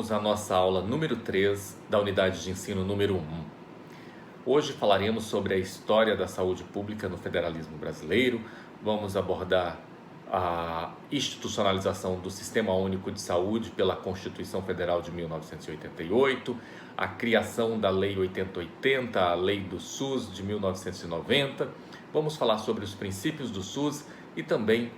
Iniciamos a nossa aula número 3 da unidade de ensino número 1. Hoje falaremos sobre a história da saúde pública no federalismo brasileiro. Vamos abordar a institucionalização do Sistema Único de Saúde pela Constituição Federal de 1988, a criação da Lei 8080, a Lei do SUS de 1990. Vamos falar sobre os princípios do SUS e também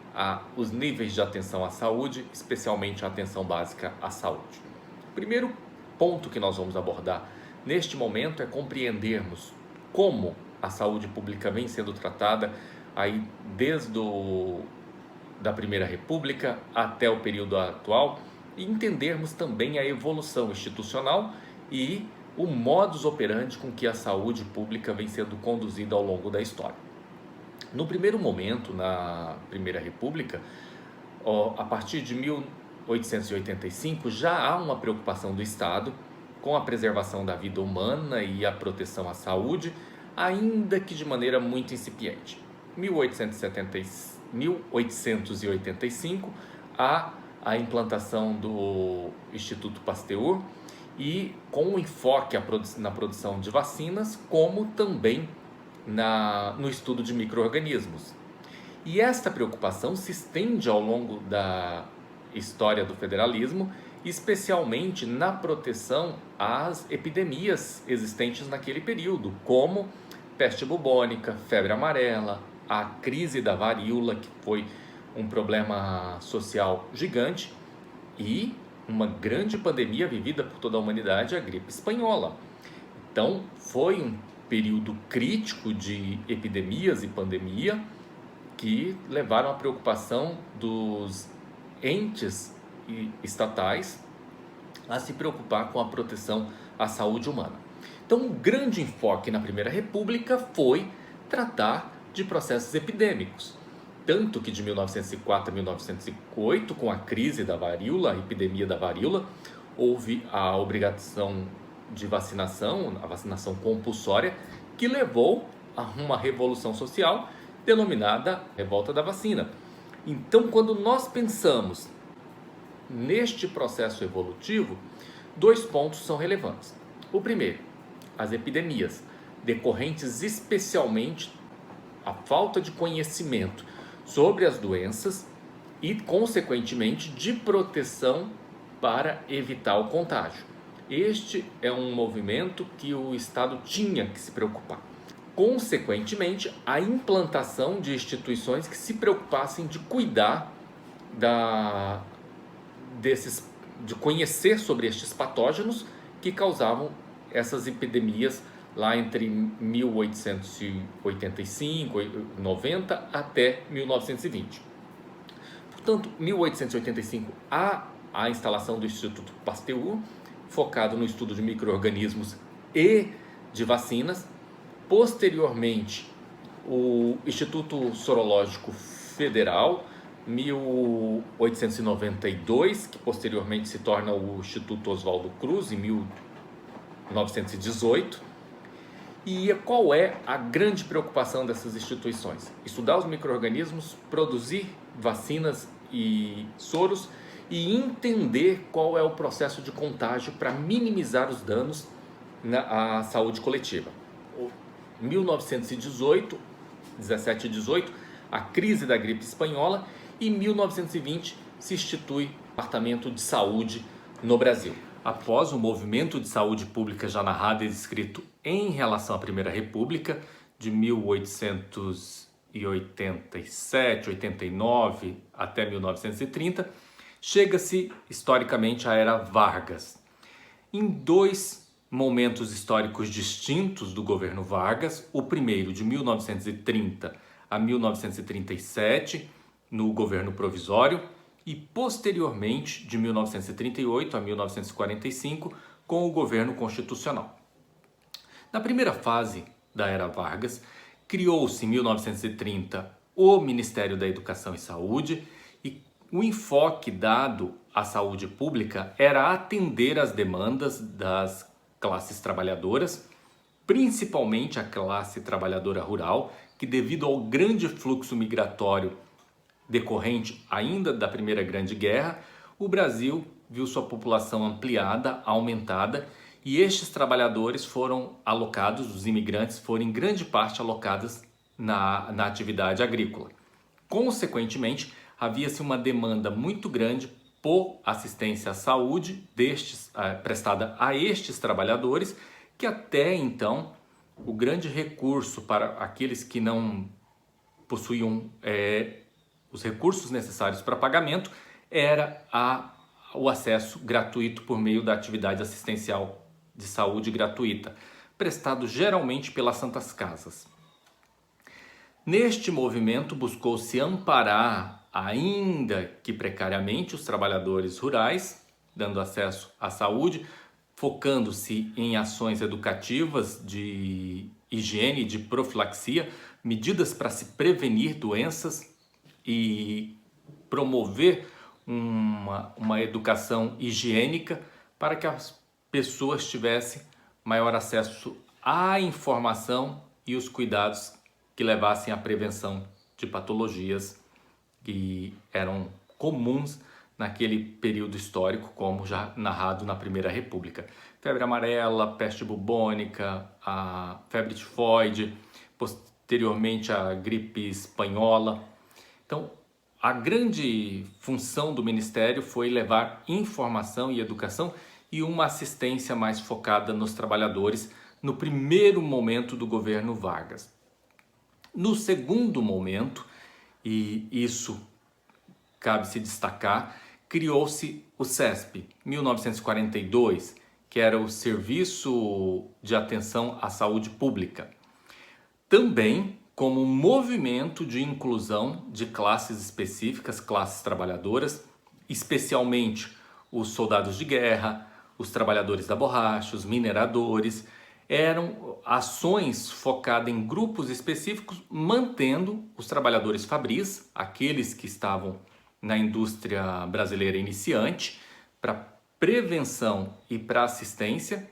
os níveis de atenção à saúde, especialmente a atenção básica à saúde. O primeiro ponto que nós vamos abordar neste momento é compreendermos como a saúde pública vem sendo tratada aí desde da Primeira República até o período atual e entendermos também a evolução institucional e o modus operandi com que a saúde pública vem sendo conduzida ao longo da história. No primeiro momento, na Primeira República, a partir de 1885, já há uma preocupação do Estado com a preservação da vida humana e a proteção à saúde, ainda que de maneira muito incipiente. Em 1885, há a implantação do Instituto Pasteur e com um enfoque na produção de vacinas, como também no estudo de micro-organismos. E esta preocupação se estende ao longo da história do federalismo, especialmente na proteção às epidemias existentes naquele período, como peste bubônica, febre amarela, a crise da varíola, que foi um problema social gigante, e uma grande pandemia vivida por toda a humanidade, a gripe espanhola. Então, foi um período crítico de epidemias e pandemia que levaram à preocupação dos entes estatais a se preocupar com a proteção à saúde humana. Então, um grande enfoque na Primeira República foi tratar de processos epidêmicos, tanto que de 1904 a 1908, com a crise da varíola, a epidemia da varíola, houve a obrigação de vacinação, a vacinação compulsória, que levou a uma revolução social denominada Revolta da Vacina. Então, quando nós pensamos neste processo evolutivo, dois pontos são relevantes. O primeiro, as epidemias, decorrentes especialmente a falta de conhecimento sobre as doenças e, consequentemente, de proteção para evitar o contágio. Este é um movimento que o Estado tinha que se preocupar. Consequentemente, a implantação de instituições que se preocupassem de cuidar de conhecer sobre estes patógenos que causavam essas epidemias lá entre 1885, 90 até 1920. Portanto, em 1885 há a instalação do Instituto Pasteur, focado no estudo de micro-organismos e de vacinas. Posteriormente, o Instituto Sorológico Federal, 1892, que posteriormente se torna o Instituto Oswaldo Cruz, em 1918. E qual é a grande preocupação dessas instituições? Estudar os micro-organismos, produzir vacinas e soros e entender qual é o processo de contágio para minimizar os danos à saúde coletiva. 17 e 18, a crise da gripe espanhola, e em 1920 se institui o Departamento de Saúde no Brasil. Após o movimento de saúde pública já narrado e descrito em relação à Primeira República, de 1887, 89 até 1930, chega-se historicamente à Era Vargas. Em dois momentos históricos distintos do governo Vargas, o primeiro de 1930 a 1937, no governo provisório, e posteriormente de 1938 a 1945, com o governo constitucional. Na primeira fase da Era Vargas, criou-se em 1930 o Ministério da Educação e Saúde, e o enfoque dado à saúde pública era atender às demandas das classes trabalhadoras, principalmente a classe trabalhadora rural, que devido ao grande fluxo migratório decorrente ainda da Primeira Grande Guerra, o Brasil viu sua população ampliada, aumentada, e estes trabalhadores foram alocados, os imigrantes foram em grande parte alocados na atividade agrícola. Consequentemente, havia-se uma demanda muito grande por assistência à saúde prestada a estes trabalhadores, que até então o grande recurso para aqueles que não possuíam os recursos necessários para pagamento era o acesso gratuito por meio da atividade assistencial de saúde gratuita, prestado geralmente pelas Santas Casas. Neste movimento buscou-se amparar, ainda que precariamente, os trabalhadores rurais, dando acesso à saúde, focando-se em ações educativas de higiene e de profilaxia, medidas para se prevenir doenças e promover uma educação higiênica para que as pessoas tivessem maior acesso à informação e os cuidados que levassem à prevenção de patologias que eram comuns naquele período histórico, como já narrado na Primeira República. Febre amarela, peste bubônica, a febre tifoide, posteriormente a gripe espanhola. Então, a grande função do Ministério foi levar informação e educação e uma assistência mais focada nos trabalhadores no primeiro momento do governo Vargas. No segundo momento, e isso cabe se destacar, criou-se o SESP, 1942, que era o Serviço de Atenção à Saúde Pública. Também como um movimento de inclusão de classes específicas, classes trabalhadoras, especialmente os soldados de guerra, os trabalhadores da borracha, os mineradores. Eram ações focadas em grupos específicos, mantendo os trabalhadores fabris, aqueles que estavam na indústria brasileira iniciante, para prevenção e para assistência,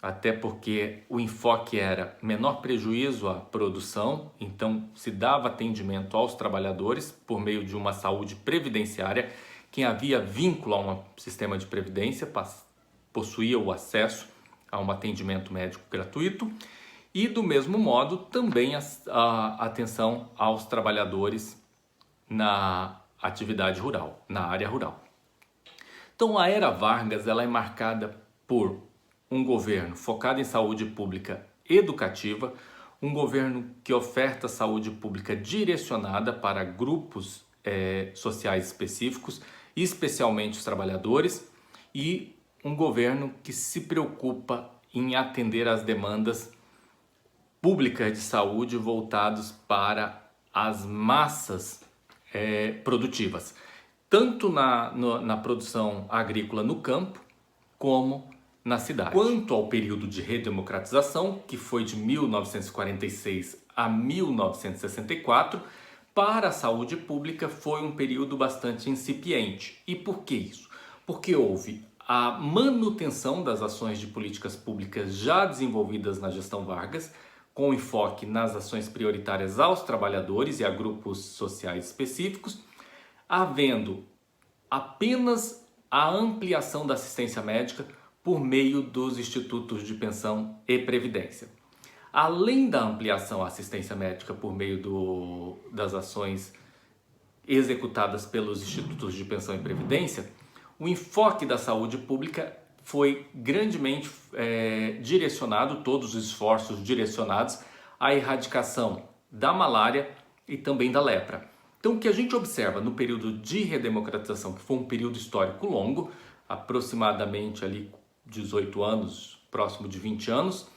até porque o enfoque era menor prejuízo à produção, então se dava atendimento aos trabalhadores por meio de uma saúde previdenciária. Quem havia vínculo a um sistema de previdência possuía o acesso a um atendimento médico gratuito e, do mesmo modo, também a atenção aos trabalhadores na atividade rural, na área rural. Então, a Era Vargas ela é marcada por um governo focado em saúde pública educativa, um governo que oferta saúde pública direcionada para grupos sociais específicos, especialmente os trabalhadores, e um governo que se preocupa em atender às demandas públicas de saúde voltados para as massas produtivas, tanto na produção agrícola no campo, como na cidade. Quanto ao período de redemocratização, que foi de 1946 a 1964, para a saúde pública foi um período bastante incipiente. E por que isso? Porque houve a manutenção das ações de políticas públicas já desenvolvidas na gestão Vargas, com enfoque nas ações prioritárias aos trabalhadores e a grupos sociais específicos, havendo apenas a ampliação da assistência médica por meio dos institutos de pensão e previdência. Além da ampliação à assistência médica por meio das ações executadas pelos institutos de pensão e previdência, o enfoque da saúde pública foi grandemente direcionado, todos os esforços direcionados à erradicação da malária e também da lepra. Então, o que a gente observa no período de redemocratização, que foi um período histórico longo, aproximadamente ali 18 anos, próximo de 20 anos,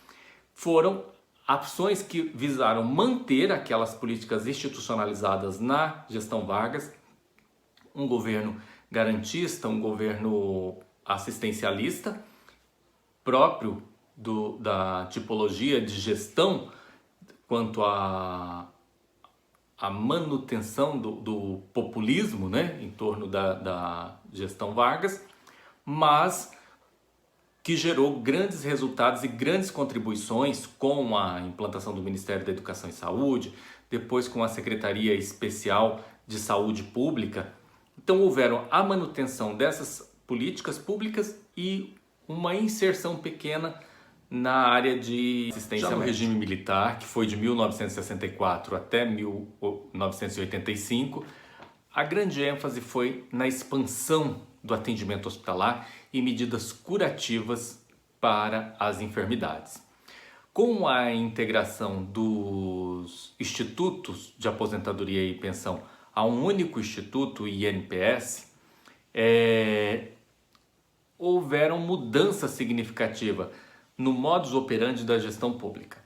foram ações que visaram manter aquelas políticas institucionalizadas na gestão Vargas, um governo garantista, um governo assistencialista, próprio da tipologia de gestão quanto à manutenção do populismo, né, em torno da gestão Vargas, mas que gerou grandes resultados e grandes contribuições com a implantação do Ministério da Educação e Saúde, depois com a Secretaria Especial de Saúde Pública. Então houveram a manutenção dessas políticas públicas e uma inserção pequena na área de assistência ao regime militar, que foi de 1964 até 1985. A grande ênfase foi na expansão do atendimento hospitalar e medidas curativas para as enfermidades. Com a integração dos institutos de aposentadoria e pensão a um único instituto, o INPS, houveram mudança significativa no modus operandi da gestão pública.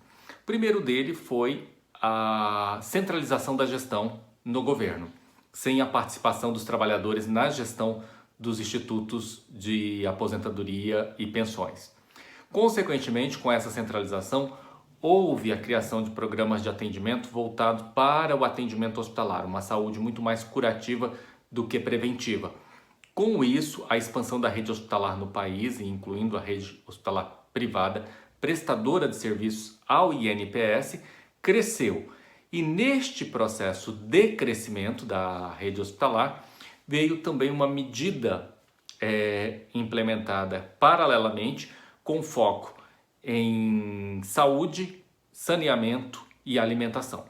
O primeiro dele foi a centralização da gestão no governo, sem a participação dos trabalhadores na gestão dos institutos de aposentadoria e pensões. Consequentemente, com essa centralização, houve a criação de programas de atendimento voltados para o atendimento hospitalar, uma saúde muito mais curativa do que preventiva. Com isso, a expansão da rede hospitalar no país, incluindo a rede hospitalar privada, prestadora de serviços ao INPS, cresceu. E neste processo de crescimento da rede hospitalar, veio também uma medida implementada paralelamente, com foco em saúde, saneamento e alimentação.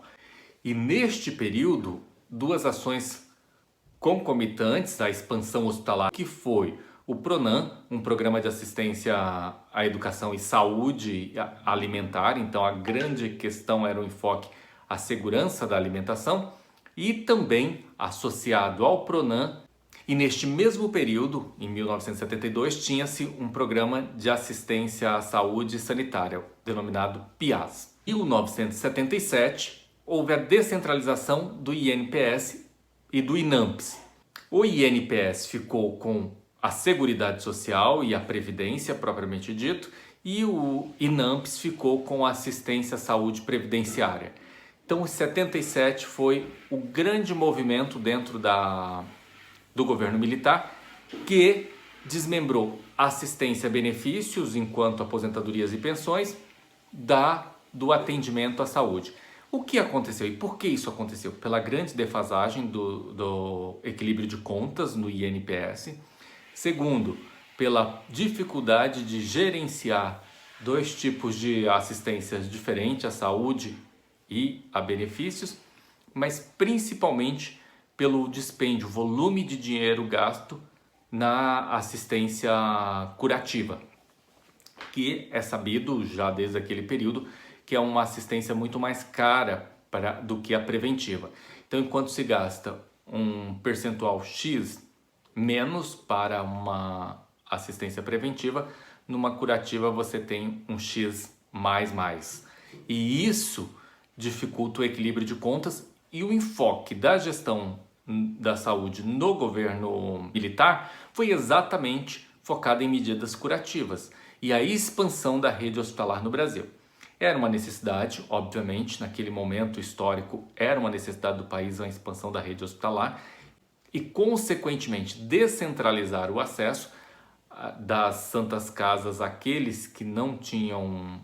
E neste período, duas ações concomitantes à expansão hospitalar, que foi o PRONAM, um programa de assistência à educação e saúde alimentar. Então a grande questão era o enfoque à segurança da alimentação, e também associado ao PRONAM. E neste mesmo período, em 1972, tinha-se um programa de assistência à saúde sanitária, denominado PIAS. Em 1977, houve a descentralização do INPS e do INAMPS. O INPS ficou com a Seguridade Social e a Previdência, propriamente dito, e o INAMPS ficou com a Assistência à Saúde Previdenciária. Então, em 77 foi o grande movimento dentro do governo militar, que desmembrou assistência a benefícios, enquanto aposentadorias e pensões, do atendimento à saúde. O que aconteceu e por que isso aconteceu? Pela grande defasagem do equilíbrio de contas no INPS. Segundo, pela dificuldade de gerenciar dois tipos de assistências diferentes, à saúde e a benefícios, mas principalmente pelo dispêndio, volume de dinheiro gasto na assistência curativa, que é sabido já desde aquele período que é uma assistência muito mais cara do que a preventiva. Então, enquanto se gasta um percentual X menos para uma assistência preventiva, numa curativa você tem um X mais. E isso dificulta o equilíbrio de contas, e o enfoque da gestão da saúde no governo militar foi exatamente focado em medidas curativas e a expansão da rede hospitalar no Brasil. Era uma necessidade, obviamente, naquele momento histórico, era uma necessidade do país a expansão da rede hospitalar e, consequentemente, descentralizar o acesso das santas casas àqueles que não tinham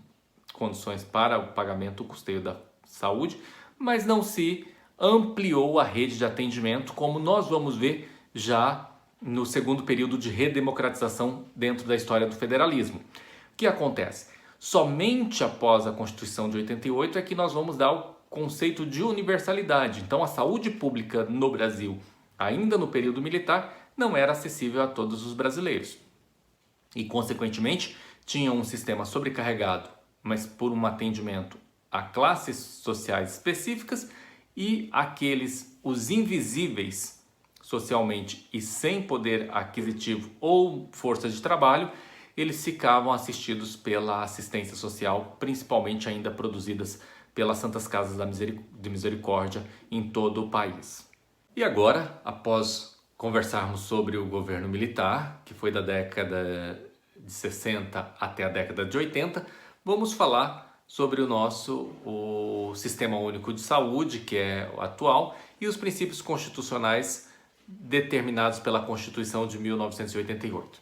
condições para o pagamento, o custeio da saúde, mas não se ampliou a rede de atendimento, como nós vamos ver já no segundo período de redemocratização dentro da história do federalismo. O que acontece? Somente após a Constituição de 88 é que nós vamos dar o conceito de universalidade. Então a saúde pública no Brasil, ainda no período militar, não era acessível a todos os brasileiros. E, consequentemente, tinha um sistema sobrecarregado, mas por um atendimento a classes sociais específicas, e os invisíveis socialmente e sem poder aquisitivo ou força de trabalho, eles ficavam assistidos pela assistência social, principalmente ainda produzidas pelas Santas Casas de Misericórdia em todo o país. E agora, após conversarmos sobre o governo militar, que foi da década de 60 até a década de 80, vamos falar sobre o Sistema Único de Saúde, que é o atual, e os princípios constitucionais determinados pela Constituição de 1988.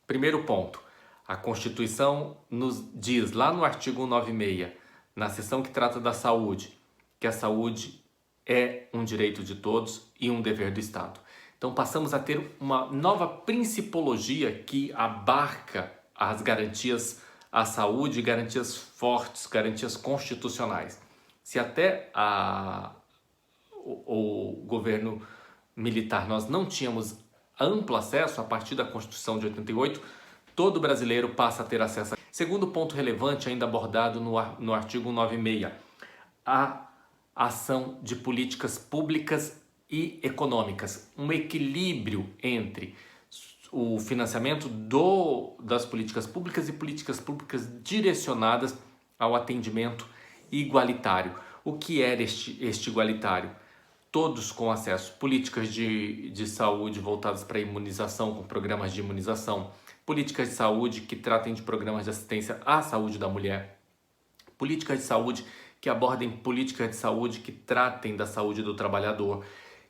Primeiro ponto, a Constituição nos diz lá no artigo 196, na seção que trata da saúde, que a saúde é um direito de todos e um dever do Estado. Então passamos a ter uma nova principologia que abarca as garantias à saúde, garantias fortes, garantias constitucionais. Se até o governo militar nós não tínhamos amplo acesso, a partir da Constituição de 88, todo brasileiro passa a ter acesso. Segundo ponto relevante, ainda abordado no artigo 196, a ação de políticas públicas e econômicas, um equilíbrio entre o financiamento das políticas públicas e políticas públicas direcionadas ao atendimento igualitário. O que era este igualitário? Todos com acesso, políticas de saúde voltadas para a imunização, com programas de imunização, políticas de saúde que tratem de programas de assistência à saúde da mulher, políticas de saúde que abordem políticas de saúde que tratem da saúde do trabalhador,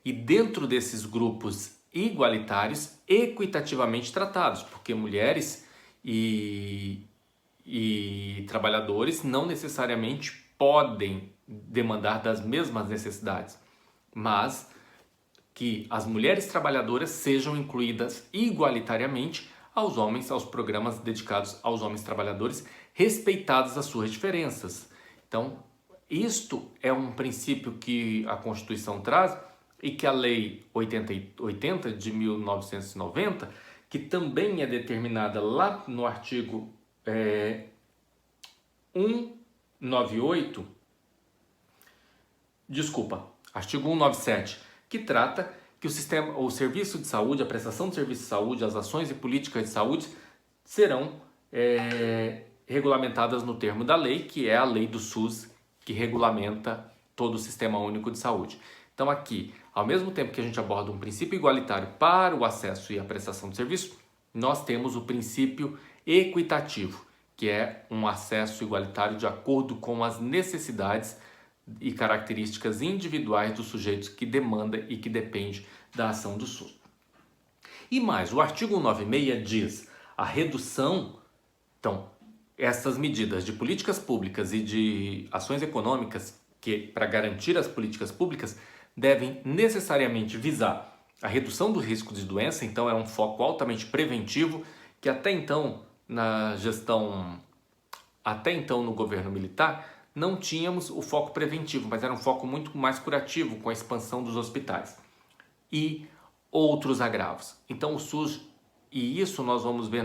e dentro desses grupos igualitários, equitativamente tratados, porque mulheres e trabalhadores não necessariamente podem demandar das mesmas necessidades, mas que as mulheres trabalhadoras sejam incluídas igualitariamente aos homens, aos programas dedicados aos homens trabalhadores, respeitadas as suas diferenças. Então, isto é um princípio que a Constituição traz e que a Lei 80 de 1990, que também é determinada lá no artigo 197, artigo 197, que trata que o serviço de saúde, a prestação de serviço de saúde, as ações e políticas de saúde serão regulamentadas no termo da lei, que é a lei do SUS, que regulamenta todo o Sistema Único de Saúde. Então aqui, ao mesmo tempo que a gente aborda um princípio igualitário para o acesso e a prestação de serviço, nós temos o princípio equitativo, que é um acesso igualitário de acordo com as necessidades e características individuais dos sujeitos que demanda e que depende da ação do SUS. E mais, o artigo 196 diz a redução, então, essas medidas de políticas públicas e de ações econômicas que, para garantir as políticas públicas, devem necessariamente visar a redução do risco de doença, então é um foco altamente preventivo, que até então no governo militar, não tínhamos o foco preventivo, mas era um foco muito mais curativo, com a expansão dos hospitais. E outros agravos. Então o SUS, e isso nós vamos ver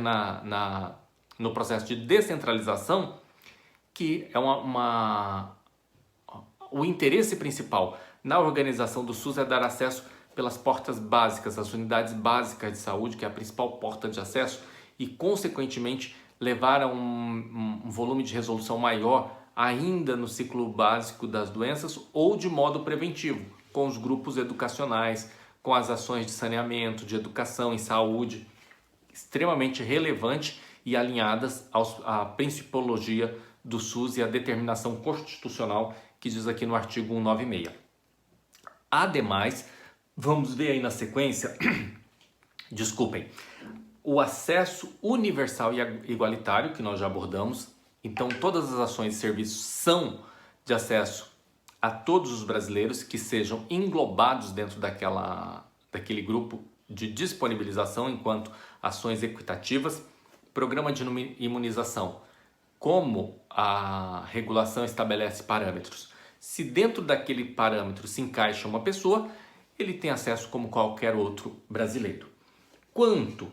no processo de descentralização, que é o interesse principal na organização do SUS é dar acesso pelas portas básicas, as unidades básicas de saúde, que é a principal porta de acesso, e consequentemente levar a um volume de resolução maior ainda no ciclo básico das doenças ou de modo preventivo, com os grupos educacionais, com as ações de saneamento, de educação e saúde, extremamente relevante e alinhadas à principologia do SUS e à determinação constitucional que diz aqui no artigo 196. Ademais, vamos ver aí na sequência, o acesso universal e igualitário, que nós já abordamos. Então, todas as ações e serviços são de acesso a todos os brasileiros que sejam englobados dentro daquele grupo de disponibilização enquanto ações equitativas. Programa de imunização, como a regulação estabelece parâmetros. Se dentro daquele parâmetro se encaixa uma pessoa, ele tem acesso como qualquer outro brasileiro. Quanto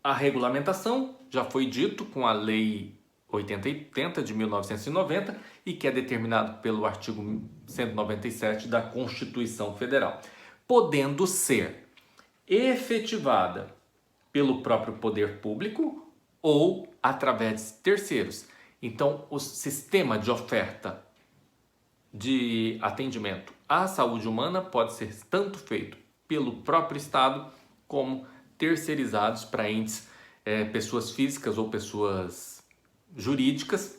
à regulamentação, já foi dito com a Lei 80 de 1990 e que é determinado pelo artigo 197 da Constituição Federal, podendo ser efetivada pelo próprio poder público ou através de terceiros. Então, o sistema de oferta de atendimento à saúde humana pode ser tanto feito pelo próprio Estado como terceirizados para entes, pessoas físicas ou pessoas jurídicas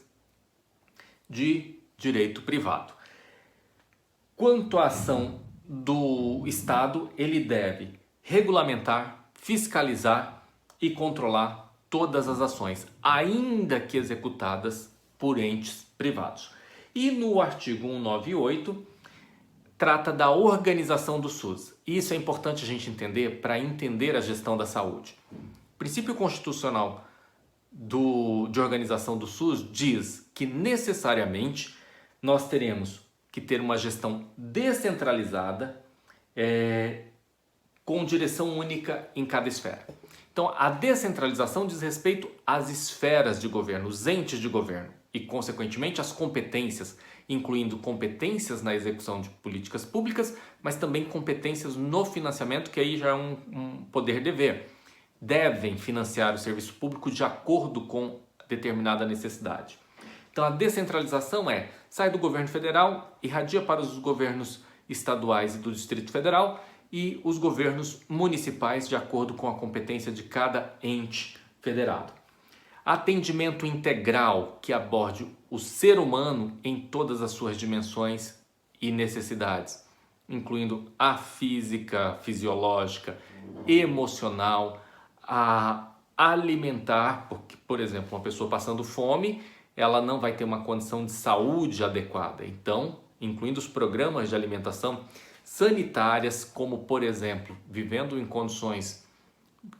de direito privado. Quanto à ação do Estado, ele deve regulamentar, fiscalizar e controlar todas as ações, ainda que executadas por entes privados. E no artigo 198, trata da organização do SUS. E isso é importante a gente entender para entender a gestão da saúde. O princípio constitucional de organização do SUS diz que necessariamente nós teremos que ter uma gestão descentralizada, com direção única em cada esfera. Então, a descentralização diz respeito às esferas de governo, os entes de governo e, consequentemente, as competências, incluindo competências na execução de políticas públicas, mas também competências no financiamento, que aí já é um poder-dever. Devem financiar o serviço público de acordo com determinada necessidade. Então, a descentralização sai do governo federal, irradia para os governos estaduais e do Distrito Federal e os governos municipais de acordo com a competência de cada ente federado. Atendimento integral que aborde o ser humano em todas as suas dimensões e necessidades, incluindo a física, fisiológica, emocional, a alimentar, porque, por exemplo, uma pessoa passando fome, ela não vai ter uma condição de saúde adequada. Então, incluindo os programas de alimentação sanitárias, como, por exemplo, vivendo em condições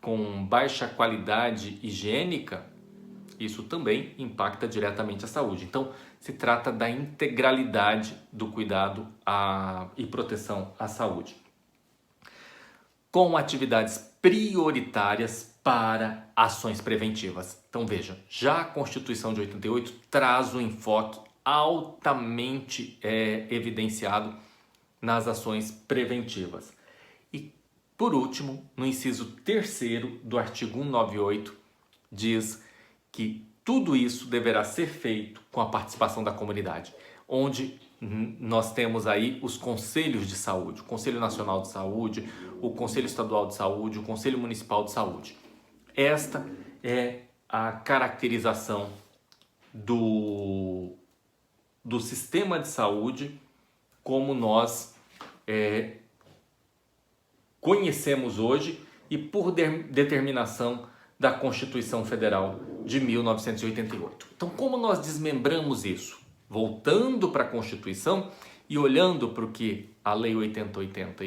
com baixa qualidade higiênica, isso também impacta diretamente a saúde. Então, se trata da integralidade do cuidado e proteção à saúde, com atividades prioritárias para ações preventivas. Então, veja, já a Constituição de 88 traz um enfoque altamente evidenciado nas ações preventivas. E, por último, no inciso 3º do artigo 198, diz que tudo isso deverá ser feito com a participação da comunidade, onde nós temos aí os conselhos de saúde, o Conselho Nacional de Saúde, o Conselho Estadual de Saúde, o Conselho Municipal de Saúde. Esta é a caracterização do sistema de saúde como nós conhecemos hoje e por determinação da Constituição Federal de 1988. Então, como nós desmembramos isso? Voltando para a Constituição e olhando para o que a Lei 8080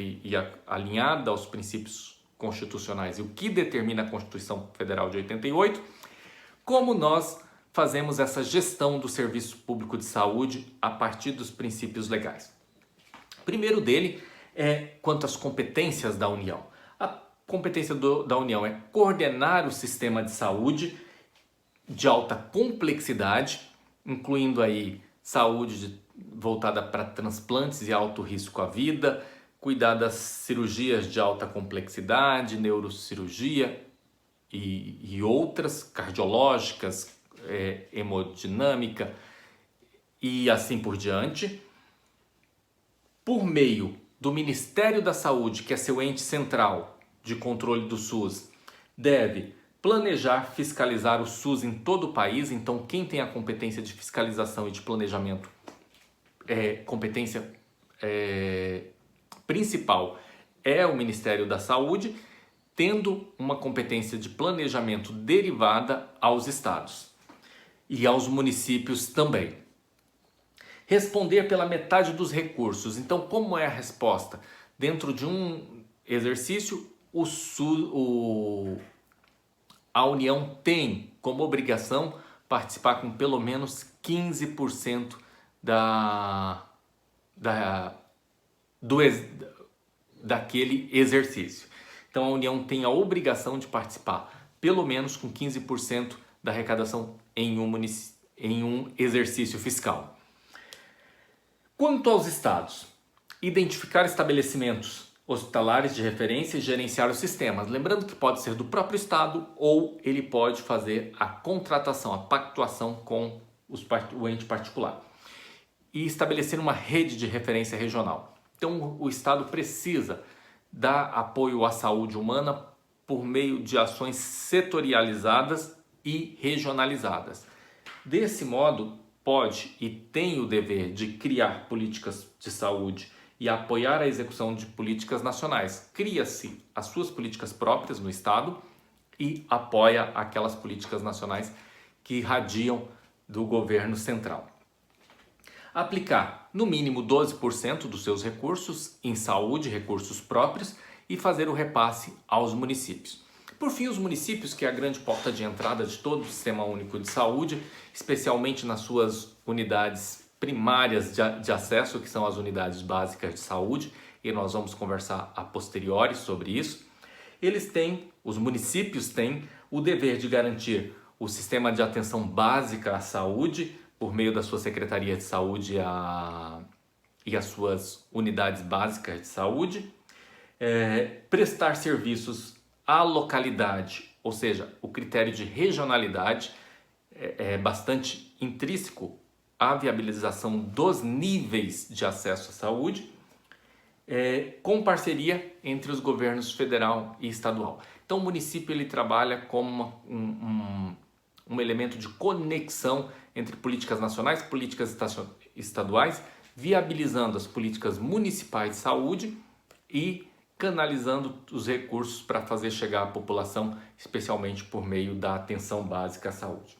alinhada aos princípios constitucionais e o que determina a Constituição Federal de 88, como nós fazemos essa gestão do serviço público de saúde a partir dos princípios legais. O primeiro dele é quanto às competências da União. A competência da União é coordenar o sistema de saúde de alta complexidade, incluindo aí saúde voltada para transplantes e alto risco à vida, cuidar das cirurgias de alta complexidade, neurocirurgia e outras, cardiológicas, hemodinâmica e assim por diante, por meio do Ministério da Saúde, que é seu ente central de controle do SUS, deve planejar, fiscalizar o SUS em todo o país. Então, quem tem a competência de fiscalização e de planejamento, competência principal é o Ministério da Saúde, tendo uma competência de planejamento derivada aos estados e aos municípios também. Responder pela metade dos recursos. Então, como é a resposta? Dentro de um exercício, a União tem como obrigação participar com pelo menos 15% daquele exercício. Então, a União tem a obrigação de participar pelo menos com 15% da arrecadação em um exercício fiscal. Quanto aos estados, identificar estabelecimentos hospitalares de referência e gerenciar os sistemas. Lembrando que pode ser do próprio estado ou ele pode fazer a contratação, a pactuação com o ente particular. E estabelecer uma rede de referência regional. Então, o estado precisa dar apoio à saúde humana por meio de ações setorializadas e regionalizadas. Desse modo, pode e tem o dever de criar políticas de saúde e apoiar a execução de políticas nacionais. Cria-se as suas políticas próprias no estado e apoia aquelas políticas nacionais que irradiam do governo central. aplicar no mínimo 12% dos seus recursos em saúde, recursos próprios, e fazer o repasse aos municípios. Por fim, os municípios, que é a grande porta de entrada de todo o Sistema Único de Saúde, especialmente nas suas unidades primárias de acesso, que são as unidades básicas de saúde, e nós vamos conversar a posteriori sobre isso. Os municípios têm o dever de garantir o sistema de atenção básica à saúde por meio da sua Secretaria de Saúde e as suas unidades básicas de saúde, prestar serviços à localidade, ou seja, o critério de regionalidade é bastante intrínseco à viabilização dos níveis de acesso à saúde, com parceria entre os governos federal e estadual. Então o município ele trabalha como um elemento de conexão entre políticas nacionais e políticas estaduais, viabilizando as políticas municipais de saúde e canalizando os recursos para fazer chegar à população, especialmente por meio da atenção básica à saúde.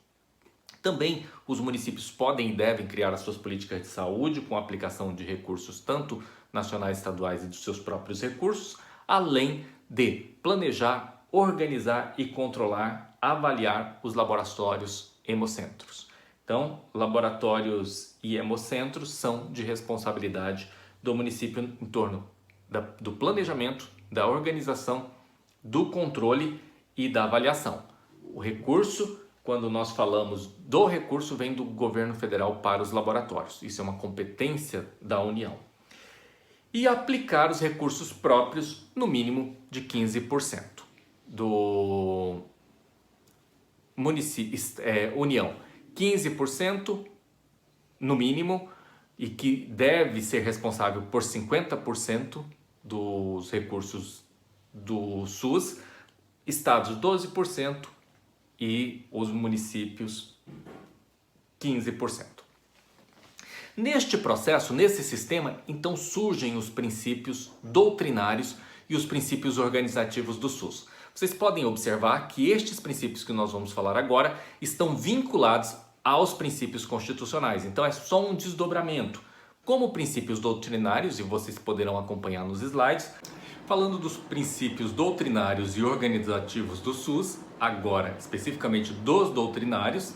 Também os municípios podem e devem criar as suas políticas de saúde com a aplicação de recursos tanto nacionais, estaduais e dos seus próprios recursos, além de planejar, organizar e controlar, avaliar os laboratórios hemocentros. Então, laboratórios e hemocentros são de responsabilidade do município em torno do planejamento, da organização, do controle e da avaliação. O recurso, quando nós falamos do recurso, vem do governo federal para os laboratórios. Isso é uma competência da União. E aplicar os recursos próprios no mínimo de 15% do União. 15% no mínimo, e que deve ser responsável por 50% dos recursos do SUS, estados 12% e os municípios 15%. Neste processo, nesse sistema, então surgem os princípios doutrinários e os princípios organizativos do SUS. Vocês podem observar que estes princípios que nós vamos falar agora estão vinculados aos princípios constitucionais, então é só um desdobramento. Como princípios doutrinários, e vocês poderão acompanhar nos slides, falando dos princípios doutrinários e organizativos do SUS, agora especificamente dos doutrinários,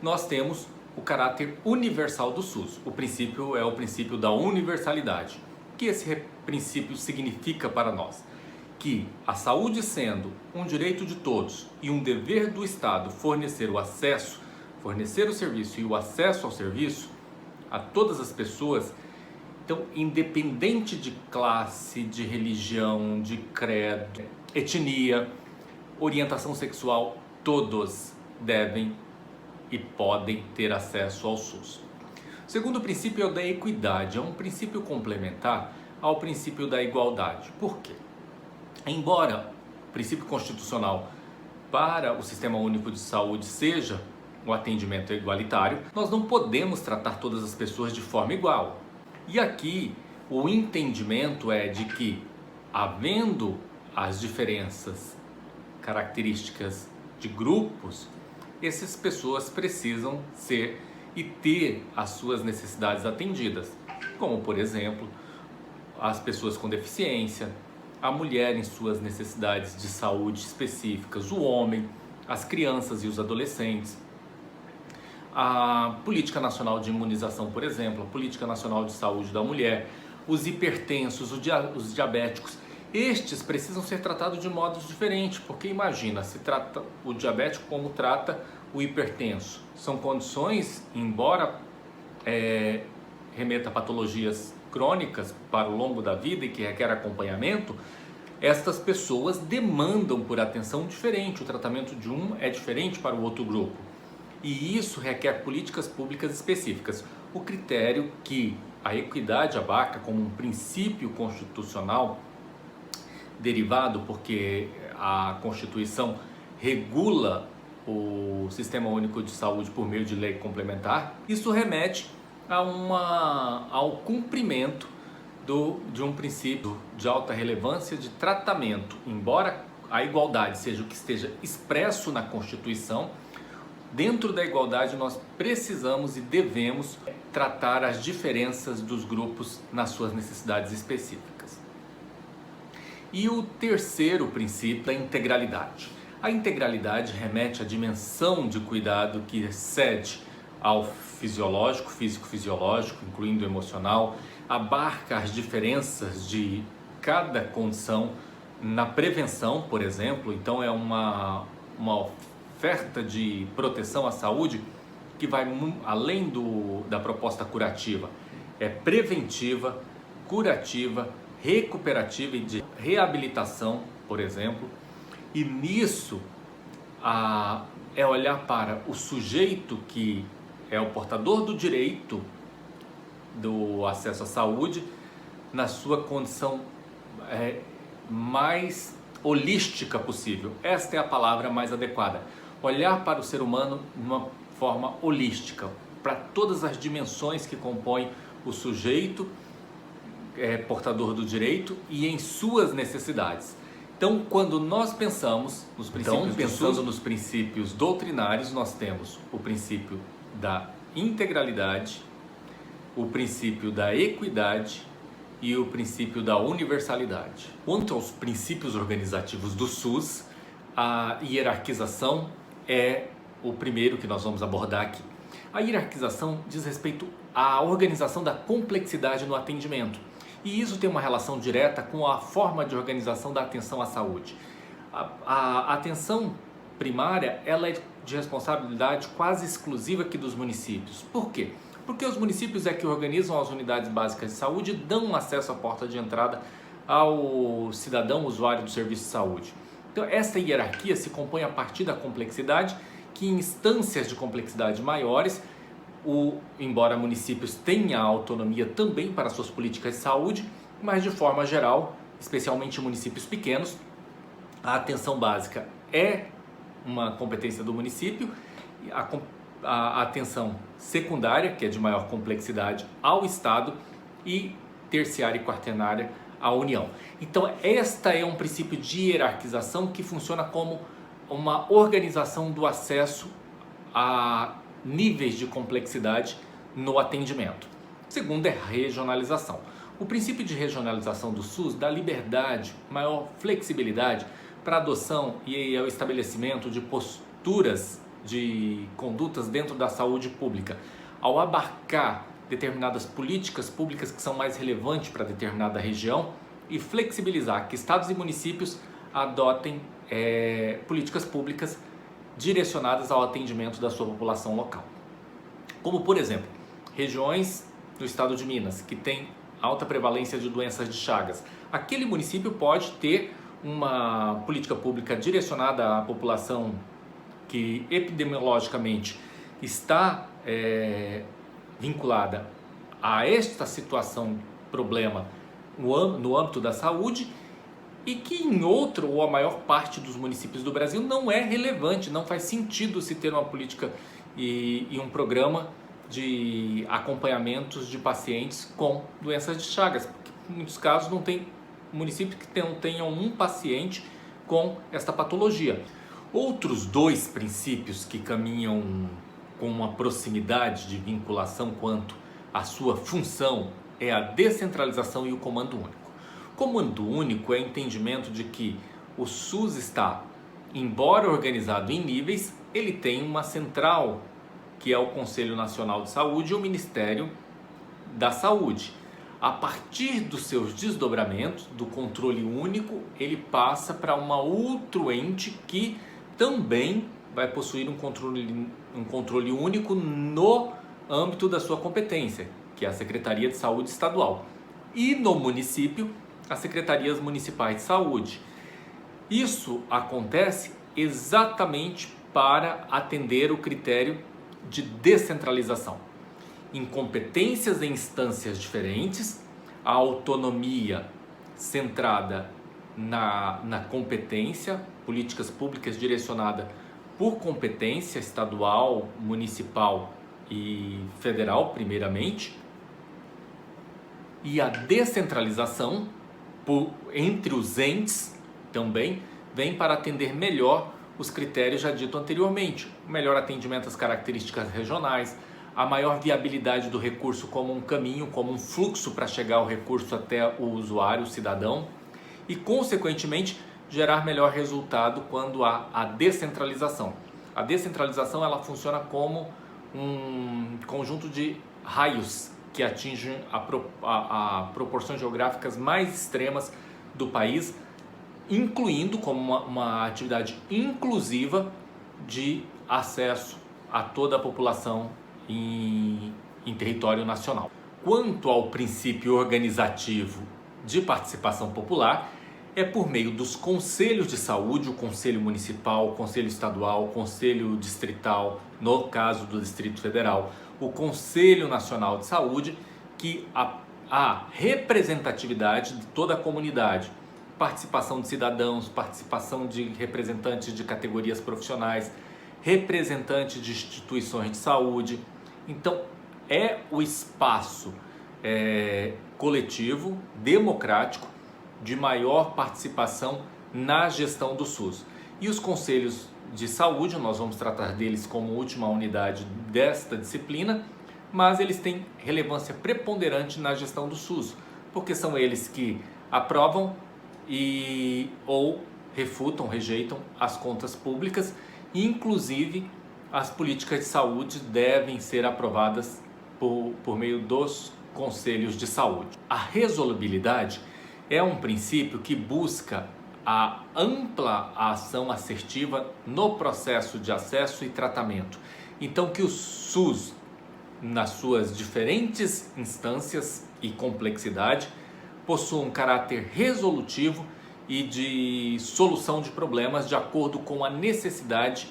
nós temos o caráter universal do SUS. O princípio é o princípio da universalidade. O que esse princípio significa para nós? Que a saúde sendo um direito de todos e um dever do Estado fornecer o serviço e o acesso ao serviço a todas as pessoas, então independente de classe, de religião, de credo, etnia, orientação sexual, todos devem e podem ter acesso ao SUS. O segundo princípio é o da equidade, é um princípio complementar ao princípio da igualdade. Por quê? Embora o princípio constitucional para o Sistema Único de Saúde seja o atendimento igualitário, nós não podemos tratar todas as pessoas de forma igual. E aqui o entendimento é de que, havendo as diferenças características de grupos, essas pessoas precisam ser e ter as suas necessidades atendidas, como por exemplo, as pessoas com deficiência, a mulher em suas necessidades de saúde específicas, o homem, as crianças e os adolescentes, a Política Nacional de Imunização, por exemplo, a Política Nacional de Saúde da Mulher, os hipertensos, os diabéticos. Estes precisam ser tratados de modos diferentes, porque imagina, se trata o diabético como trata o hipertenso. São condições, embora remeta a patologias crônicas para o longo da vida e que requer acompanhamento, estas pessoas demandam por atenção diferente. O tratamento de um é diferente para o outro grupo. E isso requer políticas públicas específicas. O critério que a equidade abarca como um princípio constitucional derivado, porque a Constituição regula o Sistema Único de Saúde por meio de lei complementar, isso remete ao cumprimento de um princípio de alta relevância de tratamento. Embora a igualdade seja o que esteja expresso na Constituição, dentro da igualdade nós precisamos e devemos tratar as diferenças dos grupos nas suas necessidades específicas. E o terceiro princípio é a integralidade. A integralidade remete à dimensão de cuidado que excede ao fisiológico, físico-fisiológico, incluindo o emocional, abarca as diferenças de cada condição na prevenção, por exemplo. Então é uma oferta de proteção à saúde que vai além da proposta curativa. É preventiva, curativa, recuperativa e de reabilitação, por exemplo. E nisso é olhar para o sujeito que é o portador do direito do acesso à saúde na sua condição mais holística possível. Esta é a palavra mais adequada. Olhar para o ser humano de uma forma holística, para todas as dimensões que compõem o sujeito portador do direito e em suas necessidades. Então, quando nós pensamos nos princípios doutrinários, nós temos o princípio da integralidade, o princípio da equidade e o princípio da universalidade. Quanto aos princípios organizativos do SUS, a hierarquização é o primeiro que nós vamos abordar aqui. A hierarquização diz respeito à organização da complexidade no atendimento. E isso tem uma relação direta com a forma de organização da atenção à saúde. A atenção primária ela é de responsabilidade quase exclusiva aqui dos municípios. Por quê? Porque os municípios é que organizam as unidades básicas de saúde e dão acesso à porta de entrada ao cidadão usuário do serviço de saúde. Então essa hierarquia se compõe a partir da complexidade, que em instâncias de complexidade maiores, embora municípios tenham autonomia também para suas políticas de saúde, mas de forma geral, especialmente em municípios pequenos, a atenção básica é uma competência do município, a atenção secundária, que é de maior complexidade, ao Estado, e terciária e quaternária à União. Então esta é um princípio de hierarquização que funciona como uma organização do acesso a níveis de complexidade no atendimento. Segundo é regionalização. O princípio de regionalização do SUS dá liberdade, maior flexibilidade para a adoção e ao estabelecimento de posturas de condutas dentro da saúde pública, ao abarcar determinadas políticas públicas que são mais relevantes para determinada região e flexibilizar que estados e municípios adotem políticas públicas direcionadas ao atendimento da sua população local. Como, por exemplo, regiões do estado de Minas, que tem alta prevalência de doenças de Chagas. Aquele município pode ter uma política pública direcionada à população que epidemiologicamente está vinculada a esta situação, problema, no âmbito da saúde, e que em outro ou a maior parte dos municípios do Brasil não é relevante, não faz sentido se ter uma política e um programa de acompanhamentos de pacientes com doenças de Chagas, porque em muitos casos não tem municípios que não tenham um paciente com esta patologia. Outros dois princípios que caminham com uma proximidade de vinculação quanto à sua função é a descentralização e o comando único. Comando único é o entendimento de que o SUS está, embora organizado em níveis, ele tem uma central, que é o Conselho Nacional de Saúde e o Ministério da Saúde. A partir dos seus desdobramentos, do controle único, ele passa para um outro ente que também vai possuir um controle único no âmbito da sua competência, que é a Secretaria de Saúde Estadual. E no município, as secretarias municipais de saúde. Isso acontece exatamente para atender o critério de descentralização. Em competências em instâncias diferentes, a autonomia centrada na competência, políticas públicas direcionadas por competência estadual, municipal e federal, primeiramente, e a descentralização entre os entes também vem para atender melhor os critérios já dito anteriormente, o melhor atendimento às características regionais, a maior viabilidade do recurso como um caminho, como um fluxo para chegar o recurso até o usuário, o cidadão, e consequentemente gerar melhor resultado quando há a descentralização. A descentralização ela funciona como um conjunto de raios que atingem a proporções geográficas mais extremas do país, incluindo como uma atividade inclusiva de acesso a toda a população em território nacional. Quanto ao princípio organizativo de participação popular, é por meio dos conselhos de saúde, o Conselho Municipal, o Conselho Estadual, o Conselho Distrital, no caso do Distrito Federal, o Conselho Nacional de Saúde, que a representatividade de toda a comunidade, participação de cidadãos, participação de representantes de categorias profissionais, representantes de instituições de saúde. Então, é o espaço coletivo, democrático, de maior participação na gestão do SUS. E os conselhos de saúde, nós vamos tratar deles como última unidade desta disciplina, mas eles têm relevância preponderante na gestão do SUS, porque são eles que aprovam ou refutam, rejeitam as contas públicas, inclusive as políticas de saúde devem ser aprovadas por meio dos conselhos de saúde. A resolubilidade é um princípio que busca a ampla ação assertiva no processo de acesso e tratamento. Então, que o SUS, nas suas diferentes instâncias e complexidade, possua um caráter resolutivo e de solução de problemas de acordo com a necessidade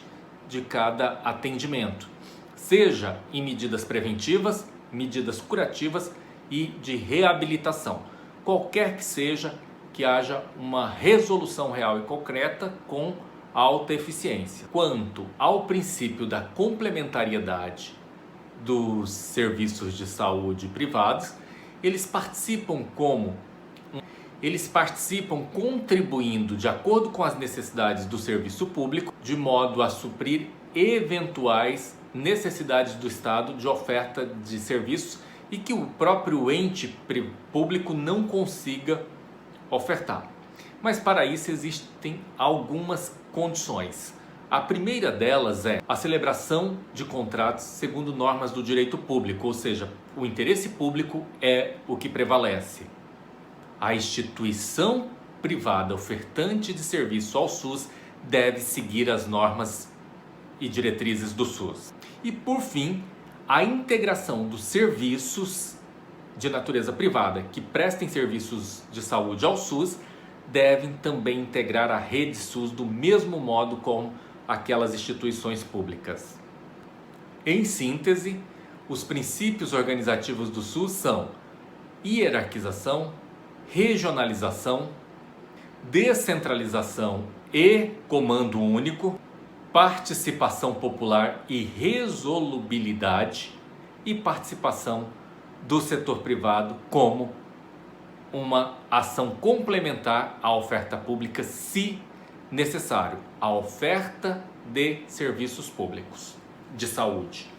de cada atendimento, seja em medidas preventivas, medidas curativas e de reabilitação. Qualquer que seja, que haja uma resolução real e concreta com alta eficiência. Quanto ao princípio da complementariedade dos serviços de saúde privados, eles participam contribuindo de acordo com as necessidades do serviço público, de modo a suprir eventuais necessidades do Estado de oferta de serviços e que o próprio ente público não consiga ofertar. Mas para isso existem algumas condições. A primeira delas é a celebração de contratos segundo normas do direito público, ou seja, o interesse público é o que prevalece. A instituição privada ofertante de serviço ao SUS deve seguir as normas e diretrizes do SUS. E por fim, a integração dos serviços de natureza privada que prestem serviços de saúde ao SUS devem também integrar a rede SUS do mesmo modo com aquelas instituições públicas. Em síntese, os princípios organizativos do SUS são hierarquização, regionalização, descentralização e comando único, participação popular e resolubilidade e participação do setor privado como uma ação complementar à oferta pública, se necessário, a oferta de serviços públicos de saúde.